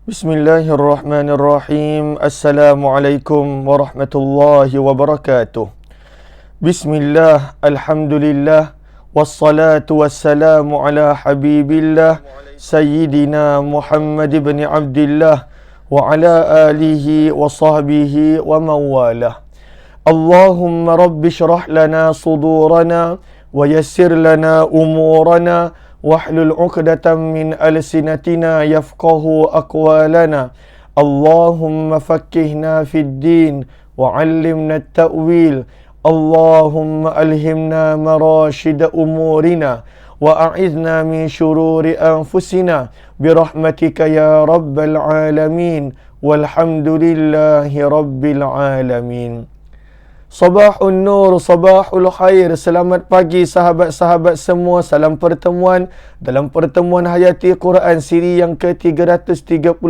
Bismillahirrahmanirrahim. Assalamualaikum warahmatullahi wabarakatuh. Bismillah, alhamdulillah, wassalatu wassalamu ala habibillah, Sayyidina Muhammad ibn Abdillah, wa ala alihi wa sahbihi wa mawalah. Allahumma rabbi syrah lana sudurana, wa yassir lana umurana, wahlul 'uqdatam min alsinatina yafqahu aqwalana. Allahumma faqqihna fid din wa 'allimna at-ta'wil. Allahumma alhimna marashida umurina wa a'idhna min syururi anfusina birahmatika ya rabbal alamin. Walhamdulillahi rabbil alamin. Sabahun Nur, Sabahul Khair. Selamat pagi sahabat-sahabat semua. Salam pertemuan dalam pertemuan Hayati Quran siri yang ke-337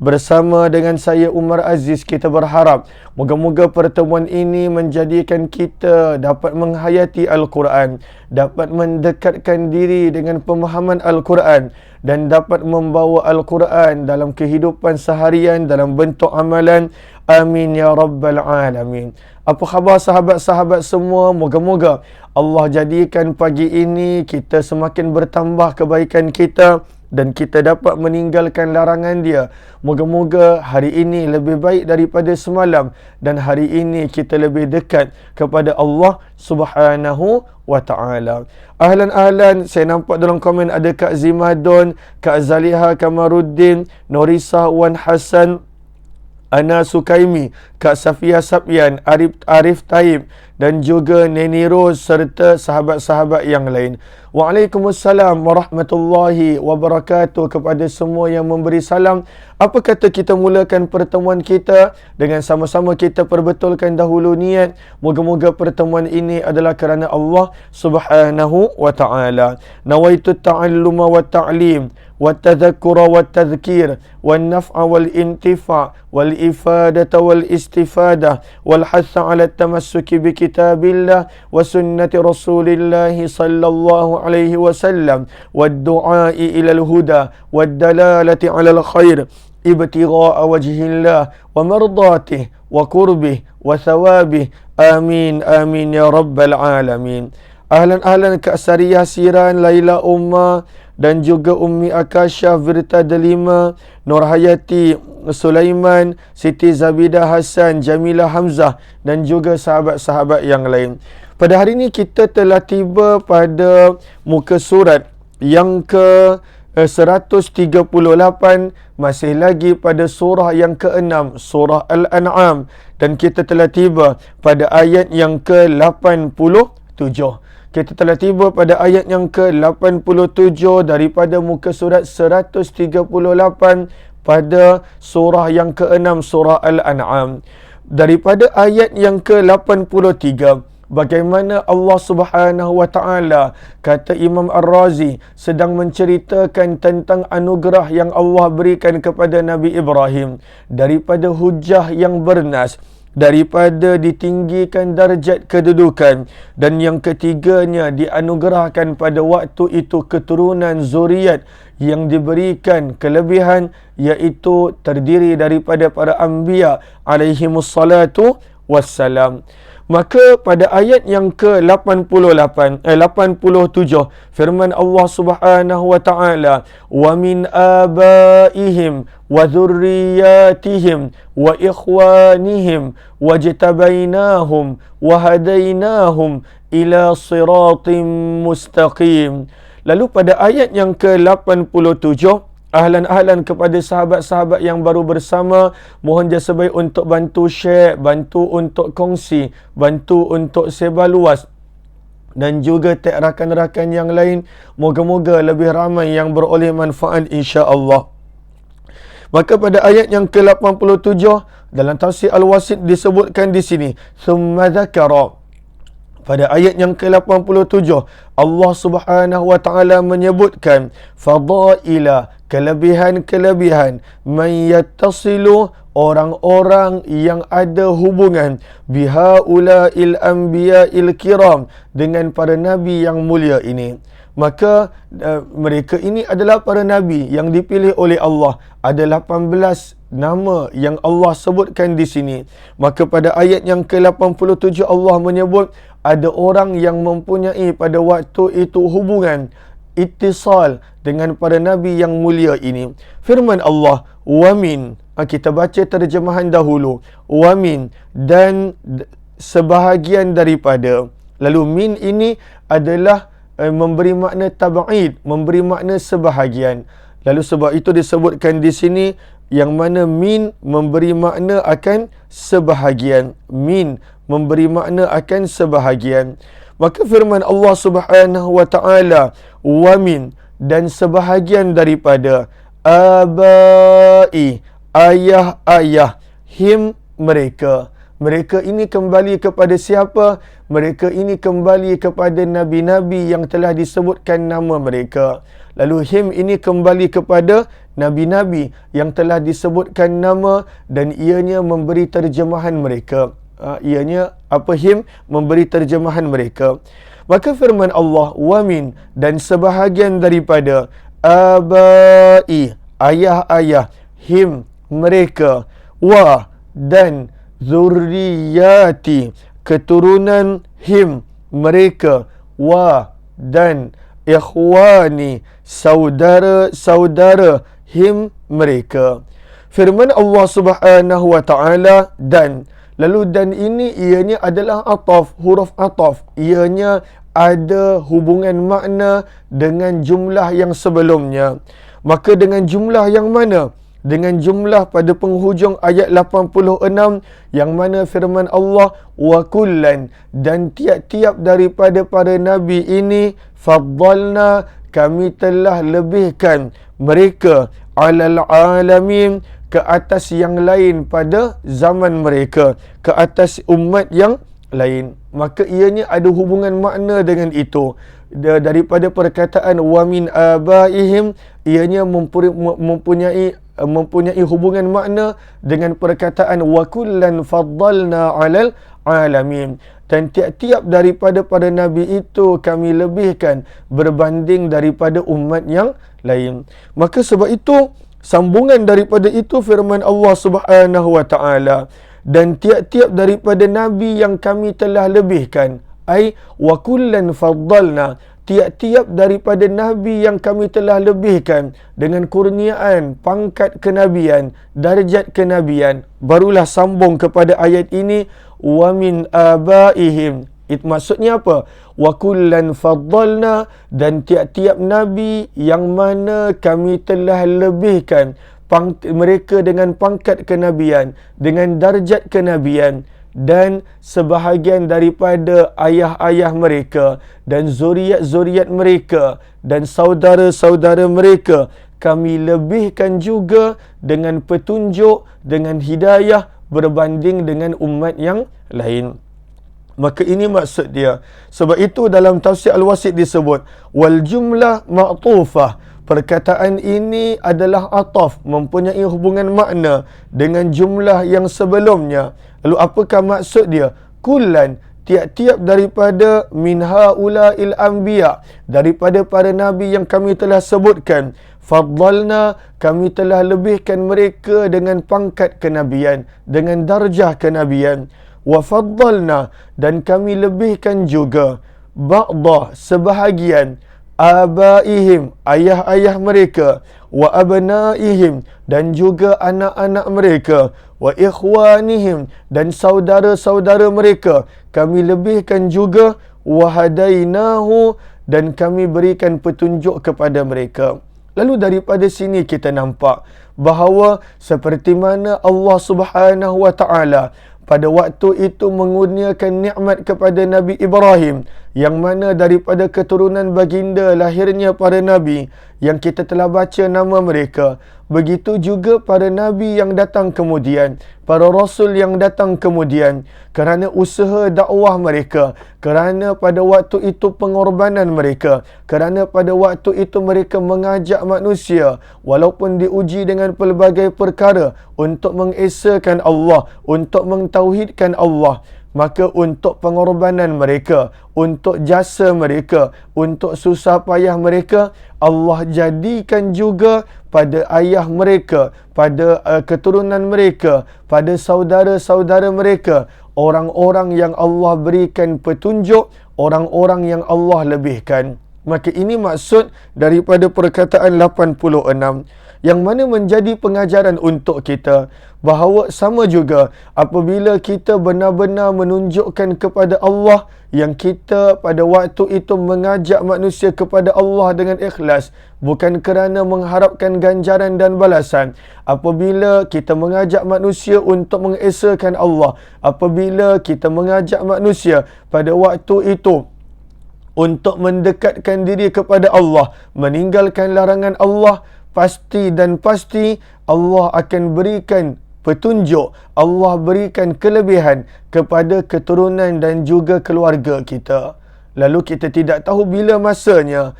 bersama dengan saya Umar Aziz. Kita berharap moga-moga pertemuan ini menjadikan kita dapat menghayati Al-Quran, dapat mendekatkan diri dengan pemahaman Al-Quran dan dapat membawa Al-Quran dalam kehidupan seharian dalam bentuk amalan. Amin ya rabbal alamin. Apa khabar sahabat-sahabat semua? Moga-moga Allah jadikan pagi ini kita semakin bertambah kebaikan kita dan kita dapat meninggalkan larangan dia. Moga-moga hari ini lebih baik daripada semalam dan hari ini kita lebih dekat kepada Allah Subhanahu wa ta'ala. Ahlan, saya nampak dalam komen ada Kak Zimadon, Kak Zaliha Kamaruddin, Norisa Wan Hasan, Ana Sukaimi, Kak Safia Sabyan, Arif Taib dan juga Neni Rose serta sahabat-sahabat yang lain. Waalaikumsalam warahmatullahi wabarakatuh kepada semua yang memberi salam. Apa kata kita mulakan pertemuan kita dengan sama-sama kita perbetulkan dahulu niat. Moga-moga pertemuan ini adalah kerana Allah Subhanahu wa ta'ala. Nawaitu ta'alluma wa ta'lim والتذكر والتذكير والنفع والانتفاع والإفادة والاستفادة والحث على التمسك بكتاب الله وسنة رسول الله صلى الله عليه وسلم والدعاء إلى الهدى والدلالة على الخير ابتغاء وجه الله ومرضاته وقربه وثوابه. آمين آمين يا رب العالمين. Ahlan Kak Sariyah Siran, Laila Umma dan juga Ummi Akasha Virta Delima, Nur Hayati Sulaiman, Siti Zabidah Hassan, Jamila Hamzah dan juga sahabat-sahabat yang lain. Pada hari ini kita telah tiba pada muka surat yang ke 138, masih lagi pada surah yang ke-6, surah Al-An'am, dan kita telah tiba pada ayat yang ke-87. Kita telah tiba pada ayat yang ke-87 daripada muka surat 138 pada surah yang ke-6, surah Al-An'am. Daripada ayat yang ke-83, bagaimana Allah Subhanahu wa ta'ala, kata Imam Ar-Razi, sedang menceritakan tentang anugerah yang Allah berikan kepada Nabi Ibrahim daripada hujah yang bernas, daripada ditinggikan darjat kedudukan, dan yang ketiganya dianugerahkan pada waktu itu keturunan zuriat yang diberikan kelebihan, iaitu terdiri daripada para anbiya alaihimussalatu wassalam. Maka pada ayat yang ke-87 firman Allah Subhanahu wa ta'ala, wa min abaihim wa dhurriyyatihim wa ikhwanihim wajtabainahum wa hadainahum ila siratim mustaqim. Lalu pada ayat yang ke-87, ahlan kepada sahabat-sahabat yang baru bersama, mohon jasa baik untuk bantu share, bantu untuk kongsi, bantu untuk sebar luas dan juga tag rakan-rakan yang lain. Moga-moga lebih ramai yang beroleh manfaat insya-Allah. Maka pada ayat yang ke-87 dalam tafsir Al-Wasit disebutkan di sini, thumma dzakara. Pada ayat yang ke-87 Allah Subhanahu wa ta'ala menyebutkan fadaila, kelebihan-kelebihan, man yattasilu, orang-orang yang ada hubungan bihaula'il anbiya'il kiram, dengan para nabi yang mulia ini. Maka mereka ini adalah para nabi yang dipilih oleh Allah. Ada 18 nama yang Allah sebutkan di sini. Maka pada ayat yang ke-87 Allah menyebut ada orang yang mempunyai pada waktu itu hubungan ittisal dengan para nabi yang mulia ini. Firman Allah, wamin, kita baca terjemahan dahulu. Wamin, dan sebahagian daripada. Lalu min ini adalah memberi makna tab'id, memberi makna sebahagian. Lalu sebab itu disebutkan di sini yang mana min memberi makna akan sebahagian. Min memberi makna akan sebahagian. Maka firman Allah Subhanahu wa taala, wa min, dan sebahagian daripada abai, ayah-ayah, him, mereka. Mereka ini kembali kepada siapa? Mereka ini kembali kepada nabi-nabi yang telah disebutkan nama mereka. Lalu him ini kembali kepada nabi-nabi yang telah disebutkan nama dan ianya memberi terjemahan mereka. Ianya apa, him memberi terjemahan mereka. Maka firman Allah, wamin, dan sebahagian daripada abai, ayah-ayah, him, mereka, wa, dan zurriyati, keturunan him, mereka, wa, dan ikhwani, saudara-saudara him, mereka. Firman Allah Subhanahu wa taala, dan. Lalu dan ini ianya adalah ataf, huruf ataf. Ianya ada hubungan makna dengan jumlah yang sebelumnya. Maka dengan jumlah yang mana? Dengan jumlah pada penghujung ayat 86 yang mana firman Allah, wa kullan, dan tiap-tiap daripada para nabi ini faddalna, kami telah lebihkan mereka alal alamin, ke atas yang lain pada zaman mereka, ke atas umat yang lain. Maka ianya ada hubungan makna dengan itu. Daripada perkataan wa min abaihim, ianya mempunyai hubungan makna dengan perkataan wa kullan faddalna alal alamin. Dan tiap-tiap daripada para nabi itu kami lebihkan berbanding daripada umat yang lain. Maka sebab itu, sambungan daripada itu firman Allah Subhanahu wa taala, dan tiap-tiap daripada nabi yang kami telah lebihkan, ai wa kullan faddalna, tiap-tiap daripada nabi yang kami telah lebihkan dengan kurniaan pangkat kenabian, darjat kenabian, barulah sambung kepada ayat ini, wa min abaihim. Maksudnya apa? Wa kullan faddalna, dan tiap-tiap nabi yang mana kami telah lebihkan mereka dengan pangkat kenabian, dengan darjat kenabian, dan sebahagian daripada ayah-ayah mereka dan zuriat-zuriat mereka dan saudara-saudara mereka kami lebihkan juga dengan petunjuk, dengan hidayah berbanding dengan umat yang lain. Maka ini maksud dia. Sebab itu dalam tafsir Al-Wasit disebut wal jumlah ma'tufah. Perkataan ini adalah ataf, mempunyai hubungan makna dengan jumlah yang sebelumnya. Lalu apakah maksud dia? Kullan, tiap-tiap daripada min haula'il anbiya, daripada para nabi yang kami telah sebutkan, faddalna, kami telah lebihkan mereka dengan pangkat kenabian, dengan darjah kenabian. Wa faddalna, dan kami lebihkan juga ba'dah, sebahagian, abaihim, ayah-ayah mereka, wa abnaihim, dan juga anak-anak mereka, wa ikhwanihim, dan saudara-saudara mereka kami lebihkan juga, wa hadainahu, dan kami berikan petunjuk kepada mereka. Lalu daripada sini kita nampak bahawa seperti mana Allah Subhanahu wa taala pada waktu itu mengurniakan nikmat kepada Nabi Ibrahim, yang mana daripada keturunan baginda lahirnya para nabi yang kita telah baca nama mereka. Begitu juga para nabi yang datang kemudian, para rasul yang datang kemudian, kerana usaha dakwah mereka, kerana pada waktu itu pengorbanan mereka, kerana pada waktu itu mereka mengajak manusia walaupun diuji dengan pelbagai perkara untuk mengesakan Allah, untuk mentauhidkan Allah. maka untuk pengorbanan mereka, untuk jasa mereka, untuk susah payah mereka, Allah jadikan juga pada ayah mereka, pada keturunan mereka, pada saudara-saudara mereka, orang-orang yang Allah berikan petunjuk, orang-orang yang Allah lebihkan. Maka ini maksud daripada perkataan 86, yang mana menjadi pengajaran untuk kita bahawa sama juga apabila kita benar-benar menunjukkan kepada Allah yang kita pada waktu itu mengajak manusia kepada Allah dengan ikhlas, bukan kerana mengharapkan ganjaran dan balasan. Apabila kita mengajak manusia untuk mengesakan Allah, apabila kita mengajak manusia pada waktu itu untuk mendekatkan diri kepada Allah, meninggalkan larangan Allah, pasti dan pasti Allah akan berikan petunjuk, Allah berikan kelebihan kepada keturunan dan juga keluarga kita. Lalu kita tidak tahu bila masanya,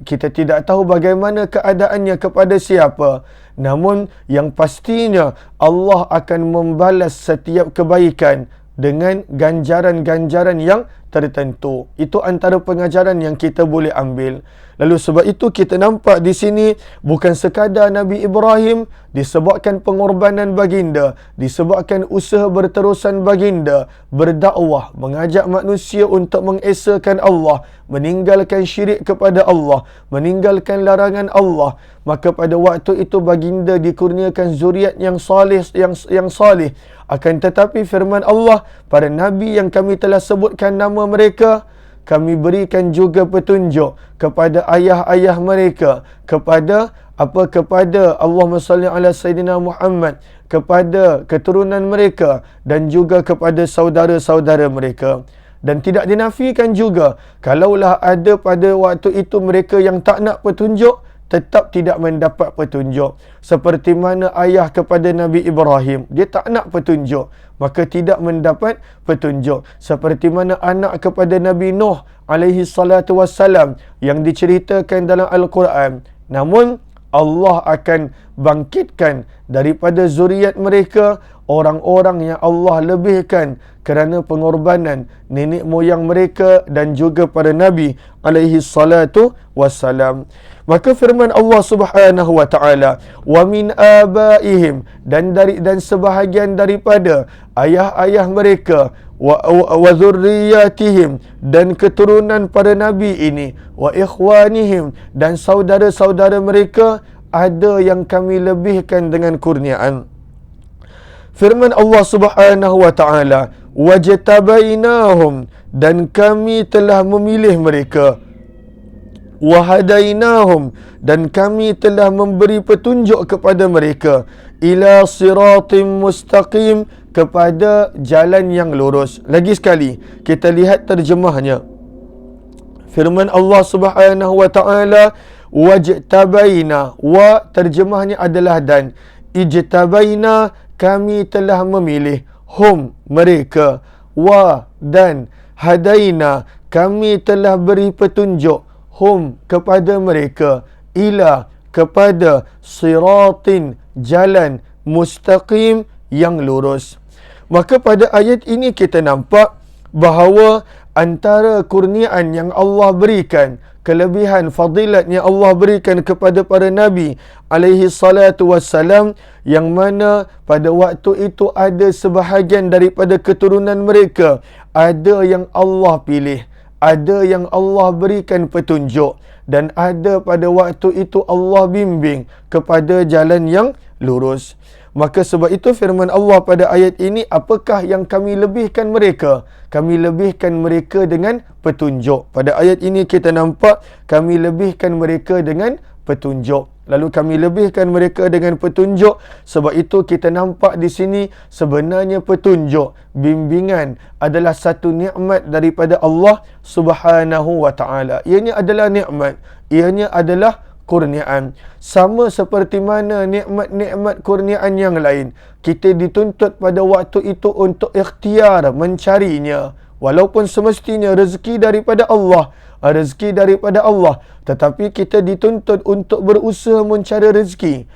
kita tidak tahu bagaimana keadaannya kepada siapa. Namun yang pastinya Allah akan membalas setiap kebaikan dengan ganjaran-ganjaran yang tertentu. Itu antara pengajaran yang kita boleh ambil. Lalu sebab itu kita nampak di sini bukan sekadar Nabi Ibrahim disebabkan pengorbanan baginda, disebabkan usaha berterusan baginda, berdakwah, mengajak manusia untuk mengesakan Allah, meninggalkan syirik kepada Allah, meninggalkan larangan Allah. Maka pada waktu itu baginda dikurniakan zuriat yang salih, yang salih. Akan tetapi firman Allah, para nabi yang kami telah sebutkan nama mereka, kami berikan juga petunjuk kepada ayah-ayah mereka, kepada Allahumma salli ala Sayyidina Muhammad, kepada keturunan mereka dan juga kepada saudara-saudara mereka. Dan tidak dinafikan juga, kalaulah ada pada waktu itu mereka yang tak nak petunjuk, tetap tidak mendapat petunjuk. Seperti mana ayah kepada Nabi Ibrahim, dia tak nak petunjuk, maka tidak mendapat petunjuk. Seperti mana anak kepada Nabi Nuh alaihi salatu wassalam yang diceritakan dalam Al-Quran. Namun Allah akan bangkitkan daripada zuriat mereka orang-orang yang Allah lebihkan kerana pengorbanan nenek moyang mereka dan juga para nabi alaihi salatu wassalam. Maka firman Allah Subhanahu wa taala, wa min abaihim, dan sebahagian daripada ayah-ayah mereka, wa dzurriyyatihim, dan keturunan para nabi ini, wa ikhwanihim, dan saudara-saudara mereka, ada yang kami lebihkan dengan kurniaan. Firman Allah Subhanahu wa taala, wajtabainahum, dan kami telah memilih mereka, wahadainahum, dan kami telah memberi petunjuk kepada mereka, ila siratim mustaqim, kepada jalan yang lurus. Lagi sekali kita lihat terjemahnya. Firman Allah Subhanahu wa taala, wajtabaina, wa terjemahnya adalah dan, ijtabaina, kami telah memilih, hum, mereka, wa, dan, hadaina, kami telah beri petunjuk, hum, kepada mereka, ila, kepada, siratin, jalan, mustaqim, yang lurus. Maka pada ayat ini kita nampak bahawa antara kurniaan yang Allah berikan, kelebihan fadilat yang Allah berikan kepada para nabi alaihi salatu wassalam, yang mana pada waktu itu ada sebahagian daripada keturunan mereka, ada yang Allah pilih, ada yang Allah berikan petunjuk, dan ada pada waktu itu Allah bimbing kepada jalan yang lurus. Maka sebab itu firman Allah pada ayat ini, apakah yang kami lebihkan mereka? Kami lebihkan mereka dengan petunjuk. Pada ayat ini kita nampak kami lebihkan mereka dengan petunjuk. Lalu kami lebihkan mereka dengan petunjuk. Sebab itu kita nampak di sini sebenarnya petunjuk, bimbingan adalah satu nikmat daripada Allah Subhanahu wa taala. Ianya adalah nikmat, ianya adalah kurniaan. Sama seperti mana nikmat-nikmat kurniaan yang lain, kita dituntut pada waktu itu untuk ikhtiar mencarinya. Walaupun semestinya rezeki daripada Allah, tetapi kita dituntut untuk berusaha mencari rezeki.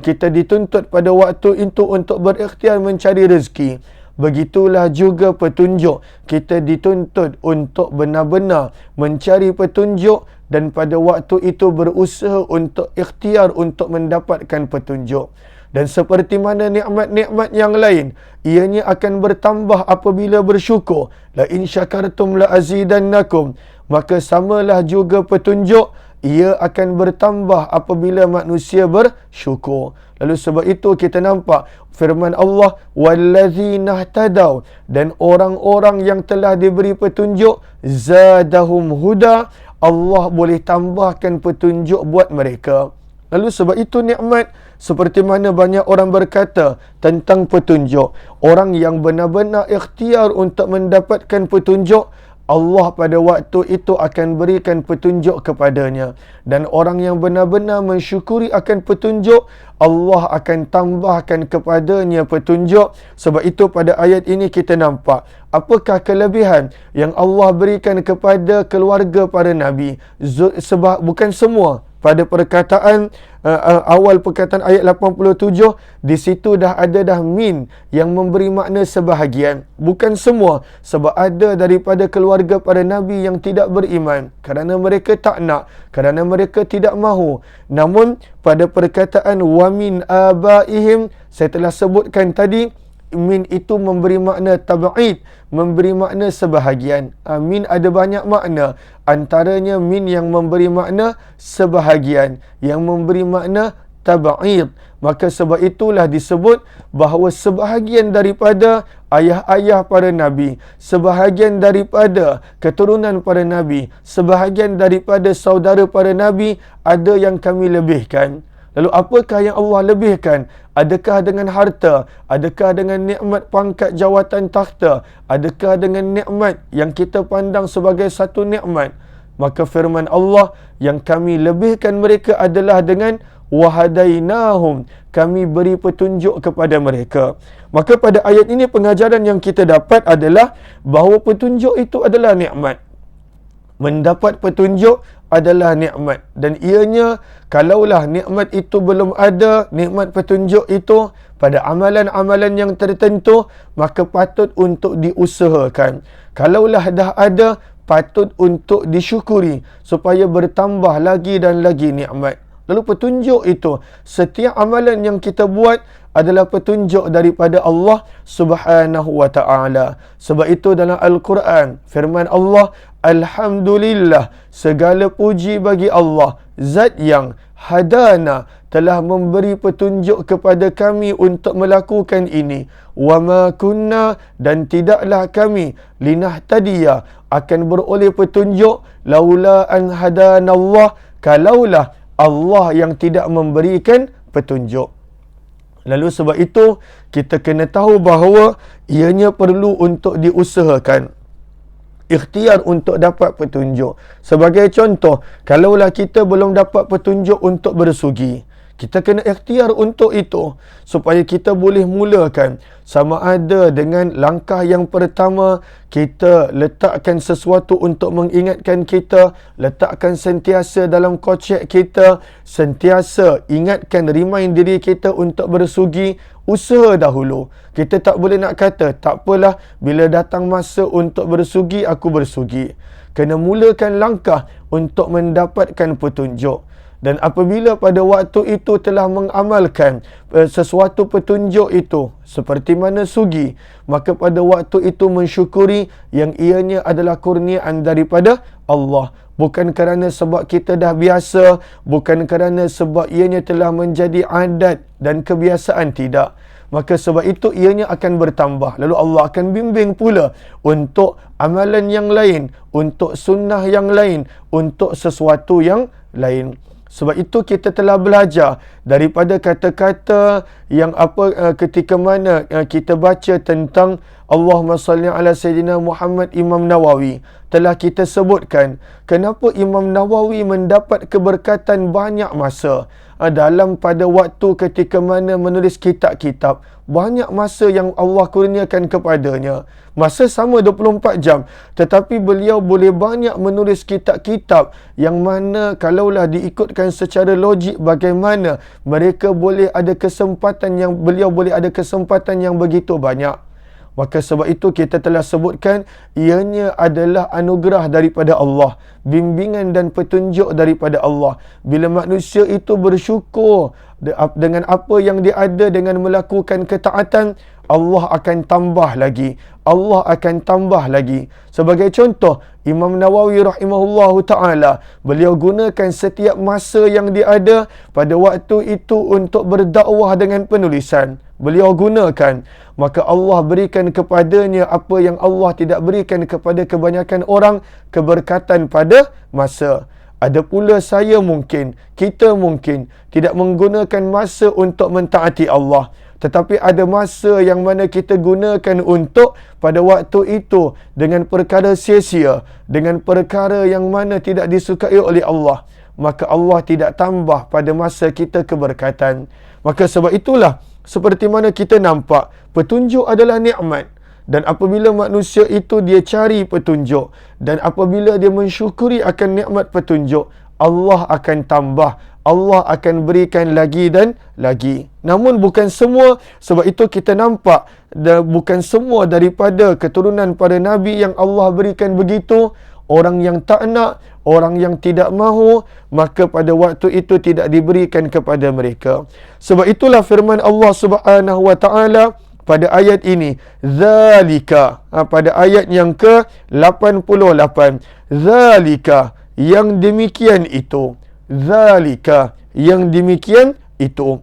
Kita dituntut pada waktu itu untuk berikhtiar mencari rezeki. begitulah juga petunjuk. Kita dituntut untuk benar-benar mencari petunjuk dan pada waktu itu berusaha untuk ikhtiar untuk mendapatkan petunjuk. Dan seperti mana nikmat-nikmat yang lain, ianya akan bertambah apabila bersyukur. La in syakartum la azidannakum. Maka samalah juga petunjuk, ia akan bertambah apabila manusia bersyukur. Lalu sebab itu kita nampak firman Allah, wallazina ihtadaw, dan orang-orang yang telah diberi petunjuk, zadahum huda, Allah boleh tambahkan petunjuk buat mereka. Lalu sebab itu nikmat, seperti mana banyak orang berkata tentang petunjuk, orang yang benar-benar ikhtiar untuk mendapatkan petunjuk, Allah pada waktu itu akan berikan petunjuk kepadanya. Dan orang yang benar-benar mensyukuri akan petunjuk, Allah akan tambahkan kepadanya petunjuk. Sebab itu pada ayat ini kita nampak apakah kelebihan yang Allah berikan kepada keluarga para Nabi. Sebab bukan semua. Pada perkataan awal perkataan ayat 87, di situ dah ada min yang memberi makna sebahagian. Bukan semua, sebab ada daripada keluarga para Nabi yang tidak beriman kerana mereka tak nak, kerana mereka tidak mahu. Namun pada perkataan wa min abaihim, saya telah sebutkan tadi, min itu memberi makna tab'id, memberi makna sebahagian. Min ada banyak makna, antaranya min yang memberi makna sebahagian, yang memberi makna tab'id. Maka sebab itulah disebut bahawa sebahagian daripada ayah-ayah para Nabi, sebahagian daripada keturunan para Nabi, sebahagian daripada saudara para Nabi, ada yang kami lebihkan. Lalu apakah yang Allah lebihkan? Adakah dengan harta? Adakah dengan nikmat pangkat jawatan takhta? Adakah dengan nikmat yang kita pandang sebagai satu nikmat? Maka firman Allah, yang kami lebihkan mereka adalah dengan wahadainahum, kami beri petunjuk kepada mereka. Maka pada ayat ini pengajaran yang kita dapat adalah bahawa petunjuk itu adalah nikmat. Mendapat petunjuk adalah nikmat, dan ianya kalaulah nikmat itu belum ada, nikmat petunjuk itu pada amalan-amalan yang tertentu, maka patut untuk diusahakan. Kalaulah dah ada, patut untuk disyukuri supaya bertambah lagi dan lagi nikmat. Lalu petunjuk itu, setiap amalan yang kita buat adalah petunjuk daripada Allah Subhanahu wa ta'ala. Sebab itu dalam Al-Quran, firman Allah, Alhamdulillah, segala puji bagi Allah, Zat yang hadana, telah memberi petunjuk kepada kami untuk melakukan ini. Wa ma kunna, dan tidaklah kami, linahtadiya, akan beroleh petunjuk, laula an hadanallah, kalaulah Allah yang tidak memberikan petunjuk. Lalu sebab itu, kita kena tahu bahawa ianya perlu untuk diusahakan. Ikhtiar untuk dapat petunjuk. Sebagai contoh, kalaulah kita belum dapat petunjuk untuk bersugi, kita kena ikhtiar untuk itu supaya kita boleh mulakan. Sama ada dengan langkah yang pertama, kita letakkan sesuatu untuk mengingatkan kita, letakkan sentiasa dalam kocek kita, sentiasa ingatkan, remind diri kita untuk bersugi. Usaha dahulu. Kita tak boleh nak kata, tak apalah, bila datang masa untuk bersugi, aku bersugi. Kena mulakan langkah untuk mendapatkan petunjuk. Dan apabila pada waktu itu telah mengamalkan sesuatu petunjuk itu, seperti mana sugi, maka pada waktu itu mensyukuri yang ianya adalah kurniaan daripada Allah. Bukan kerana sebab kita dah biasa, bukan kerana sebab ianya telah menjadi adat dan kebiasaan, tidak. Maka sebab itu ianya akan bertambah. Lalu Allah akan bimbing pula untuk amalan yang lain, untuk sunnah yang lain, untuk sesuatu yang lain. Sebab itu kita telah belajar daripada kata-kata yang ketika mana kita baca tentang Allahumma salli ala Sayyidina Muhammad, Imam Nawawi. Telah kita sebutkan kenapa Imam Nawawi mendapat keberkatan banyak masa dalam pada waktu ketika mana menulis kitab-kitab. Banyak masa yang Allah kurniakan kepadanya. Masa sama 24 jam. Tetapi beliau boleh banyak menulis kitab-kitab yang mana kalaulah diikutkan secara logik bagaimana mereka boleh ada kesempatan yang, beliau boleh ada kesempatan yang begitu banyak. Maka sebab itu kita telah sebutkan ianya adalah anugerah daripada Allah, bimbingan dan petunjuk daripada Allah. Bila manusia itu bersyukur dengan apa yang dia ada dengan melakukan ketaatan, Allah akan tambah lagi. Allah akan tambah lagi. Sebagai contoh, Imam Nawawi rahimahullahu ta'ala, beliau gunakan setiap masa yang dia ada pada waktu itu untuk berdakwah dengan penulisan. Beliau gunakan, maka Allah berikan kepadanya apa yang Allah tidak berikan kepada kebanyakan orang, keberkatan pada masa. Ada pula saya mungkin, kita mungkin tidak menggunakan masa untuk mentaati Allah, tetapi ada masa yang mana kita gunakan untuk pada waktu itu dengan perkara sia-sia, dengan perkara yang mana tidak disukai oleh Allah, maka Allah tidak tambah pada masa kita keberkatan. Maka sebab itulah, seperti mana kita nampak, petunjuk adalah nikmat. Dan apabila manusia itu dia cari petunjuk, dan apabila dia mensyukuri akan nikmat petunjuk, Allah akan tambah, Allah akan berikan lagi dan lagi. Namun bukan semua, sebab itu kita nampak, bukan semua daripada keturunan para Nabi yang Allah berikan begitu. Orang yang tak nak, orang yang tidak mahu, maka pada waktu itu tidak diberikan kepada mereka. Sebab itulah firman Allah Subhanahu wa taala pada ayat ini, zalika, pada ayat yang ke-88, zalika, yang demikian itu, zalika, yang demikian itu.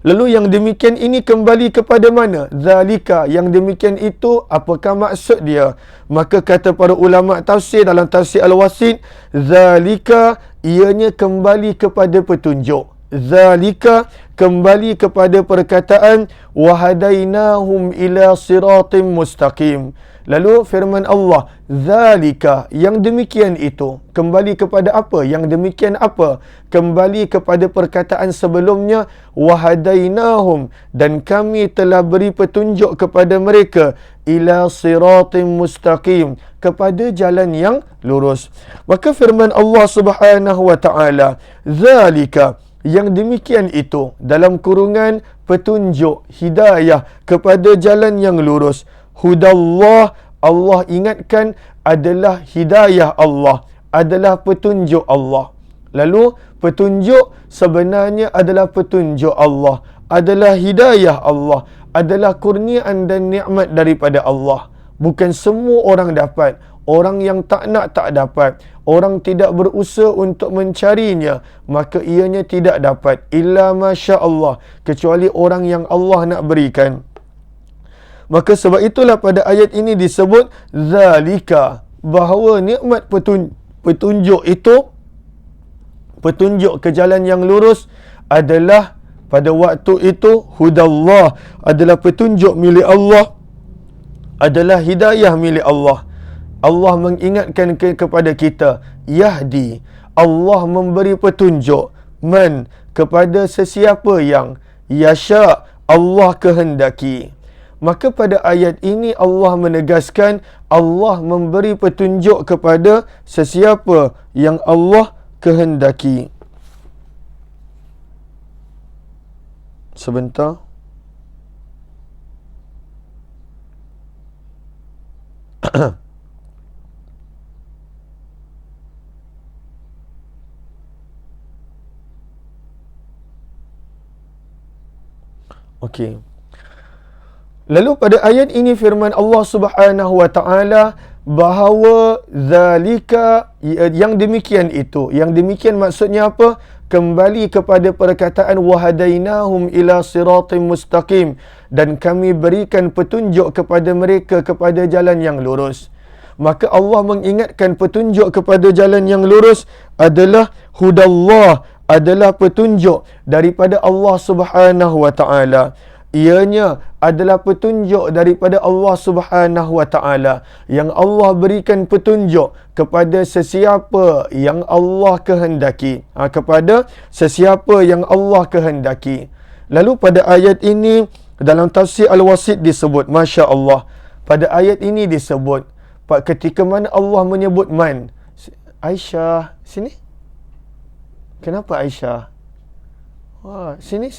Lalu yang demikian ini kembali kepada mana? Zalika, yang demikian itu, apakah maksud dia? Maka kata para ulama tafsir dalam tafsir Al-Wasit, zalika, ianya kembali kepada petunjuk. Zalika, kembali kepada perkataan wahadainahum ila siratim mustaqim. Lalu firman Allah, zalika, yang demikian itu, kembali kepada apa? Yang demikian apa? Kembali kepada perkataan sebelumnya, wahadainahum, dan kami telah beri petunjuk kepada mereka, ila siratim mustaqim, kepada jalan yang lurus. Maka firman Allah Subhanahu wa taala, zalika, yang demikian itu, dalam kurungan petunjuk, hidayah kepada jalan yang lurus. Hudallah, Allah ingatkan, adalah hidayah Allah, adalah petunjuk Allah. Lalu petunjuk sebenarnya adalah petunjuk Allah, adalah hidayah Allah, adalah kurniaan dan nikmat daripada Allah. Bukan semua orang dapat. Orang yang tak nak tak dapat. Orang tidak berusaha untuk mencarinya, maka ianya tidak dapat. Illa masya Allah, kecuali orang yang Allah nak berikan. Maka sebab itulah pada ayat ini disebut zalika, bahawa nikmat petunjuk itu, petunjuk ke jalan yang lurus adalah pada waktu itu hudallah, adalah petunjuk milik Allah, adalah hidayah milik Allah. Allah mengingatkan kepada kita, yahdi, Allah memberi petunjuk, man, kepada sesiapa yang yasha, Allah kehendaki. Maka pada ayat ini Allah menegaskan, Allah memberi petunjuk kepada sesiapa yang Allah kehendaki. Sebentar. Okey. Lalu pada ayat ini firman Allah Subhanahu wa taala bahawa zalika, yang demikian itu. Yang demikian maksudnya apa? Kembali kepada perkataan wahadainahum ila siratim mustaqim, dan kami berikan petunjuk kepada mereka kepada jalan yang lurus. Maka Allah mengingatkan petunjuk kepada jalan yang lurus adalah hudallah, adalah petunjuk daripada Allah Subhanahu wa taala. Ianya adalah petunjuk daripada Allah Subhanahu wa taala, yang Allah berikan petunjuk kepada sesiapa yang Allah kehendaki, kepada sesiapa yang Allah kehendaki. Lalu pada ayat ini dalam tafsir Al-Wasit disebut, Masya Allah, pada ayat ini disebut ketika mana Allah menyebut man. Aisyah, sini. Kenapa Aisyah? Wah, sini.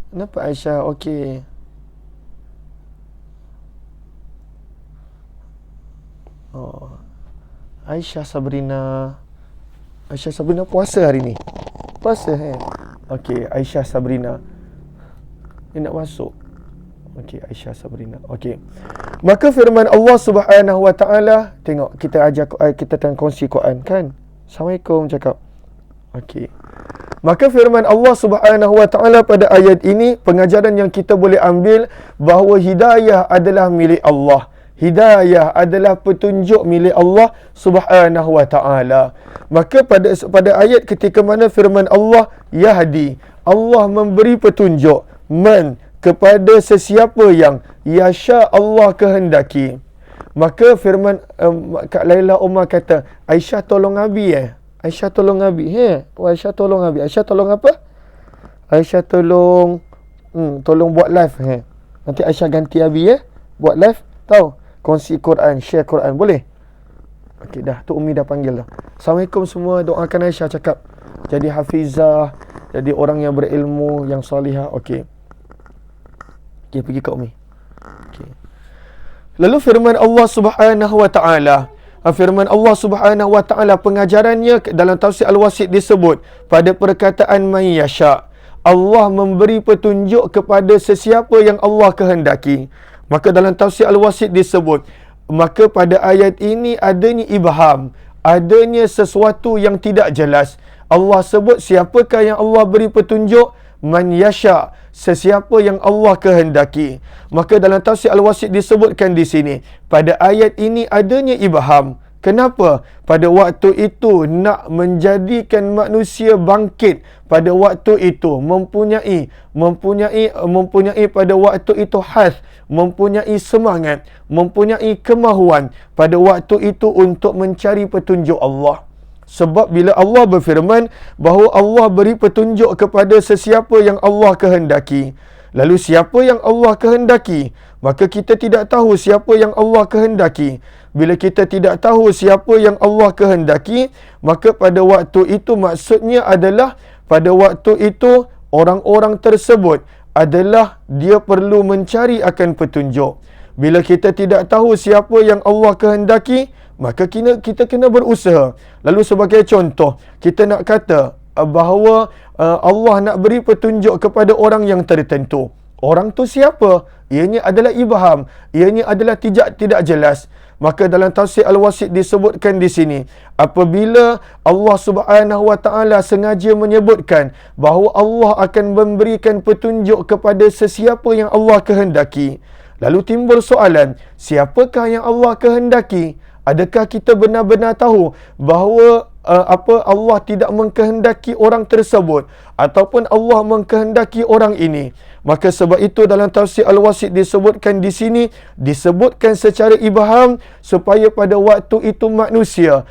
Kenapa Aisyah? Okey. Oh. Aisyah Sabrina puasa hari ni. Puasa Okey, Aisyah Sabrina. Dia nak masuk. Okey, Aisyah Sabrina. Okey. Maka firman Allah Subhanahu Wa Taala, tengok kita kita tengah kongsi Quran kan. Assalamualaikum cakap. Okey. Maka firman Allah Subhanahu Wa Taala pada ayat ini, pengajaran yang kita boleh ambil bahawa hidayah adalah milik Allah. Hidayah adalah petunjuk milik Allah Subhanahu Wa Taala. Maka pada ayat ketika mana firman Allah yahdi, Allah memberi petunjuk kepada sesiapa yang yasha Allah kehendaki. Maka firman Kak Laila Umar kata, Aisyah tolong Abi Aisyah tolong Abi. Aisyah tolong Abi. Aisyah tolong apa? Aisyah tolong tolong buat live. Nanti Aisyah ganti Abi buat live. Tahu? Kongsi Quran, share Quran. Boleh? Okey dah, Tok Umi dah panggil dah. Assalamualaikum semua, doakan Aisyah cakap jadi hafizah, jadi orang yang berilmu, yang solihah. Okey. Okey, pergi Kak Umi. Okey. Lalu firman Allah Subhanahu Wa Taala, firman Allah Subhanahu Wa Taala pengajarannya dalam tafsir Al-Wasit disebut pada perkataan man yasha. Allah memberi petunjuk kepada sesiapa yang Allah kehendaki. Maka dalam tafsir Al-Wasit disebut, maka pada ayat ini adanya ibham, adanya sesuatu yang tidak jelas. Allah sebut siapakah yang Allah beri petunjuk? Man yasha, sesiapa yang Allah kehendaki. Maka dalam tafsir Al-Wasit disebutkan di sini, pada ayat ini adanya ibham. Kenapa? Pada waktu itu nak menjadikan manusia bangkit pada waktu itu, mempunyai pada waktu itu mempunyai semangat, mempunyai kemahuan pada waktu itu untuk mencari petunjuk Allah. Sebab bila Allah berfirman bahawa Allah beri petunjuk kepada sesiapa yang Allah kehendaki. Lalu siapa yang Allah kehendaki? Maka kita tidak tahu siapa yang Allah kehendaki. Bila kita tidak tahu siapa yang Allah kehendaki, maka pada waktu itu maksudnya adalah pada waktu itu orang-orang tersebut adalah dia perlu mencari akan petunjuk. Bila kita tidak tahu siapa yang Allah kehendaki, maka kita kena berusaha. Lalu sebagai contoh, kita nak kata bahawa Allah nak beri petunjuk kepada orang yang tertentu. Orang tu siapa? Ianya adalah ibham. Ianya adalah tidak jelas. Maka dalam tafsir Al-Wasit disebutkan di sini, apabila Allah Subhanahu Wa Taala sengaja menyebutkan bahawa Allah akan memberikan petunjuk kepada sesiapa yang Allah kehendaki, lalu timbul soalan, siapakah yang Allah kehendaki? Adakah kita benar-benar tahu bahawa Allah tidak mengkehendaki orang tersebut ataupun Allah mengkehendaki orang ini? Maka sebab itu dalam tafsir Al-Wasit disebutkan di sini, disebutkan secara ibham supaya pada waktu itu manusia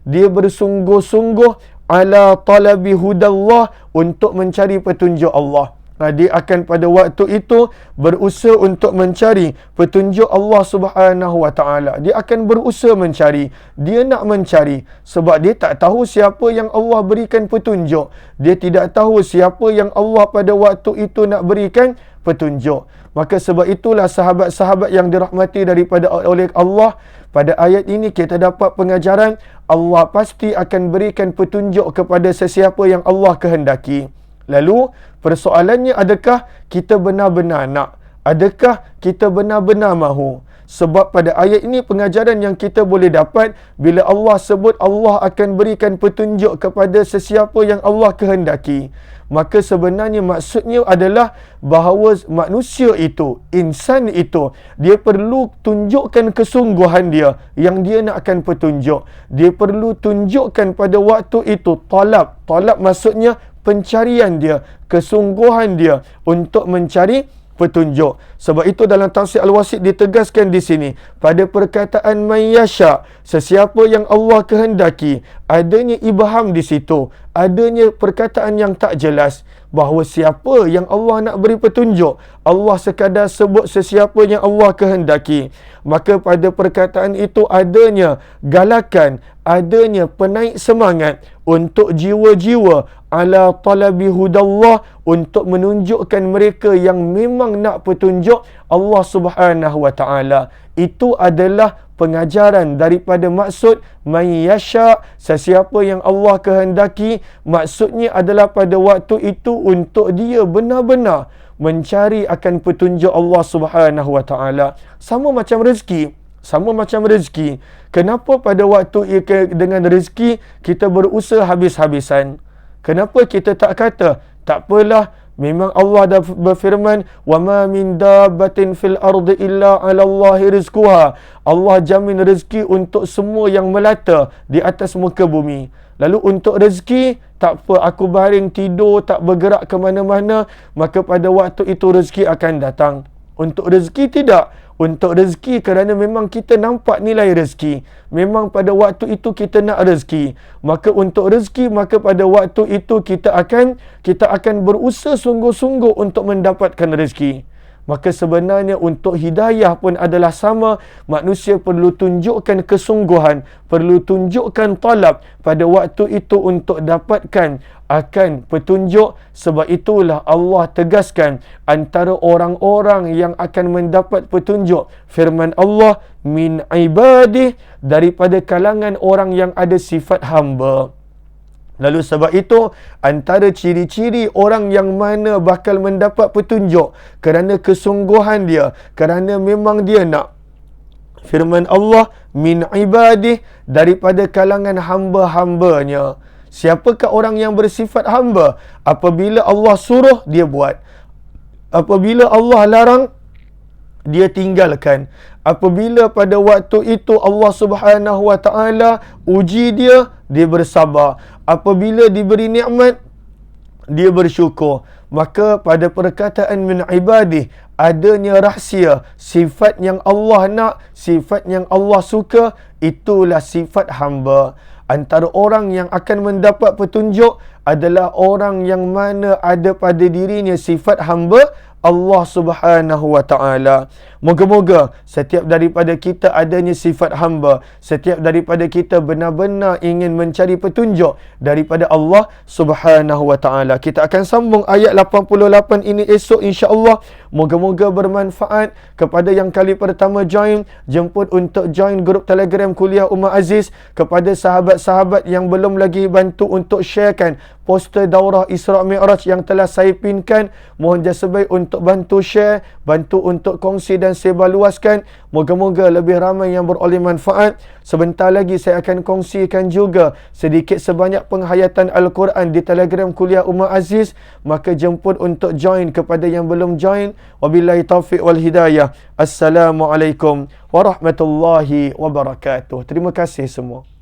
dia bersungguh-sungguh ala talabi hudallah, untuk mencari petunjuk Allah. Dia akan pada waktu itu berusaha untuk mencari petunjuk Allah Subhanahu Wa Taala. Dia akan berusaha mencari. Dia nak mencari sebab dia tak tahu siapa yang Allah berikan petunjuk. Dia tidak tahu siapa yang Allah pada waktu itu nak berikan petunjuk. Maka sebab itulah sahabat-sahabat yang dirahmati oleh Allah, pada ayat ini kita dapat pengajaran Allah pasti akan berikan petunjuk kepada sesiapa yang Allah kehendaki. Lalu persoalannya, adakah kita benar-benar nak? Adakah kita benar-benar mahu? Sebab pada ayat ini pengajaran yang kita boleh dapat, bila Allah sebut Allah akan berikan petunjuk kepada sesiapa yang Allah kehendaki, maka sebenarnya maksudnya adalah bahawa manusia itu, insan itu, dia perlu tunjukkan kesungguhan dia yang dia nakkan petunjuk. Dia perlu tunjukkan pada waktu itu talab maksudnya pencarian dia, kesungguhan dia untuk mencari petunjuk. Sebab itu dalam tafsir Al-Wasit ditegaskan di sini pada perkataan man yasha, sesiapa yang Allah kehendaki, adanya ibham di situ, adanya perkataan yang tak jelas, bahawa siapa yang Allah nak beri petunjuk, Allah sekadar sebut sesiapa yang Allah kehendaki. Maka pada perkataan itu adanya galakan, adanya penaik semangat untuk jiwa-jiwa ala talabi hudallah, untuk menunjukkan mereka yang memang nak petunjuk Allah Subhanahu wa taala. Itu adalah pengajaran daripada maksud man yasha, sesiapa yang Allah kehendaki. Maksudnya adalah pada waktu itu untuk dia benar-benar mencari akan petunjuk Allah Subhanahu wa taala. Sama macam rezeki. Kenapa pada waktu dengan rezeki kita berusaha habis-habisan? Kenapa kita tak kata, tak apalah, memang Allah dah berfirman, وَمَا مِنْ دَابَّةٍ فِي الْأَرْضِ إِلَّا عَلَى اللَّهِ رِزْقُهَا. Allah jamin rezeki untuk semua yang melata di atas muka bumi. Lalu untuk rezeki, tak apa, aku baring tidur, tak bergerak ke mana-mana, maka pada waktu itu rezeki akan datang. Untuk rezeki tidak. Untuk rezeki kerana memang kita nampak nilai rezeki. Memang pada waktu itu kita nak rezeki. Maka untuk rezeki, maka pada waktu itu kita akan berusaha sungguh-sungguh untuk mendapatkan rezeki. Maka sebenarnya untuk hidayah pun adalah sama. Manusia perlu tunjukkan kesungguhan, perlu tunjukkan talab pada waktu itu untuk dapatkan akan petunjuk. Sebab itulah Allah tegaskan antara orang-orang yang akan mendapat petunjuk, firman Allah, min ibadih, daripada kalangan orang yang ada sifat hamba. Lalu sebab itu, antara ciri-ciri orang yang mana bakal mendapat petunjuk kerana kesungguhan dia, kerana memang dia nak, firman Allah, min ibadih, daripada kalangan hamba-hambanya. Siapakah orang yang bersifat hamba? Apabila Allah suruh, dia buat. Apabila Allah larang, dia tinggalkan. Apabila pada waktu itu Allah Subhanahu wa taala uji dia, dia bersabar. Apabila diberi nikmat, dia bersyukur. Maka pada perkataan min ibadih, adanya rahsia, sifat yang Allah nak, sifat yang Allah suka, itulah sifat hamba. Antara orang yang akan mendapat petunjuk adalah orang yang mana ada pada dirinya sifat hamba Allah Subhanahu wa taala. Moga-moga setiap daripada kita adanya sifat hamba, setiap daripada kita benar-benar ingin mencari petunjuk daripada Allah Subhanahu wa taala. Kita akan sambung ayat 88 ini esok insya-Allah. Moga-moga bermanfaat. Kepada yang kali pertama join, jemput untuk join grup Telegram Kuliah Umar Aziz. Kepada sahabat-sahabat yang belum lagi, bantu untuk sharekan poster daurah Isra' Mi'raj yang telah saya pinkan. Mohon jasa baik untuk bantu share, bantu untuk kongsi dan sebarluaskan. Moga-moga lebih ramai yang beroleh manfaat. Sebentar lagi saya akan kongsikan juga sedikit sebanyak penghayatan Al-Quran di Telegram Kuliah Umar Aziz. Maka jemput untuk join kepada yang belum join. Wabillahi taufiq wal hidayah. Assalamualaikum warahmatullahi wabarakatuh. Terima kasih semua.